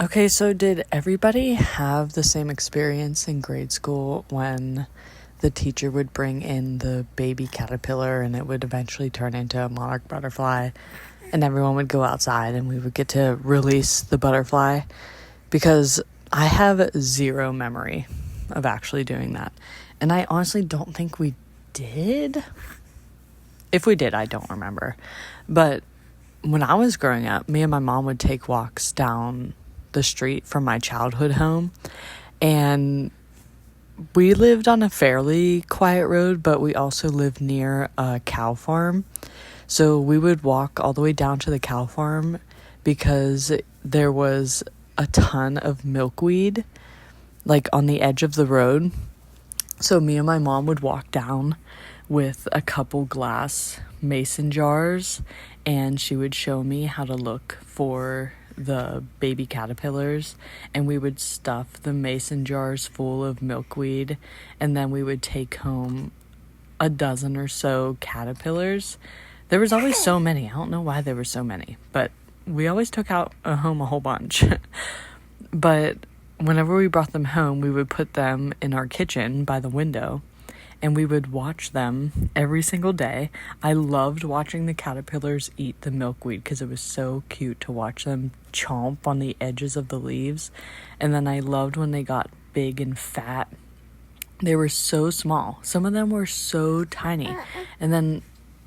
Okay, so did everybody have the same experience in grade school when the teacher would bring in the baby caterpillar and it would eventually turn into a monarch butterfly, and everyone would go outside and we would get to release the butterfly? Because I have zero memory of actually doing that. And I honestly don't think we did. If we did, I don't remember. But when I was growing up, me and my mom would take walks down the street from my childhood home, and we lived on a fairly quiet road, but we also lived near a cow farm. So we would walk all the way down to the cow farm because there was a ton of milkweed like on the edge of the road. So me and my mom would walk down with a couple glass mason jars, and she would show me how to look for the baby caterpillars, and we would stuff the mason jars full of milkweed, and then we would take home a dozen or so caterpillars. There was always so many. I don't know why there were so many, but we always took out home a whole bunch. But whenever we brought them home, we would put them in our kitchen by the window, and we would watch them every single day. I loved watching the caterpillars eat the milkweed because it was so cute to watch them chomp on the edges of the leaves. And then I loved when they got big and fat. They were so small. Some of them were so tiny. And then,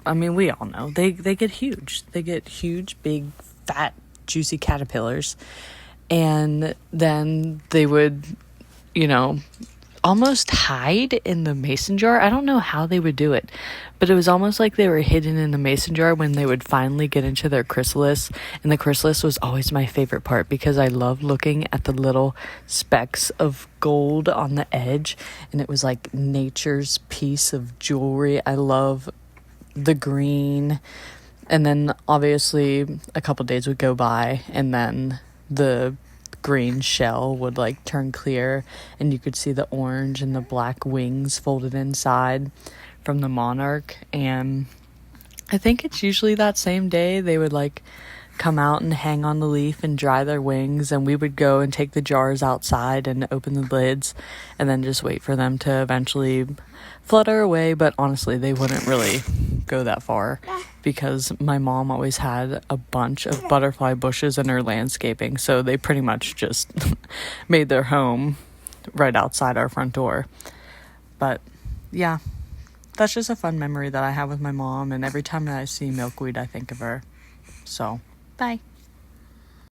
I mean, we all know, they get huge. They get huge, big, fat, juicy caterpillars. And then they would, almost hide in the mason jar. I don't know how they would do it, but it was almost like they were hidden in the mason jar when they would finally get into their chrysalis. And the chrysalis was always my favorite part because I loved looking at the little specks of gold on the edge, and it was like nature's piece of jewelry. I love the green. And then obviously a couple days would go by, and then the green shell would like turn clear, and you could see the orange and the black wings folded inside from the monarch. And I think it's usually that same day they would like come out and hang on the leaf and dry their wings, and we would go and take the jars outside and open the lids and then just wait for them to eventually flutter away. But honestly, they wouldn't really go that far because my mom always had a bunch of butterfly bushes in her landscaping, so they pretty much just made their home right outside our front door. But yeah, that's just a fun memory that I have with my mom, and every time I see milkweed I think of her. So bye.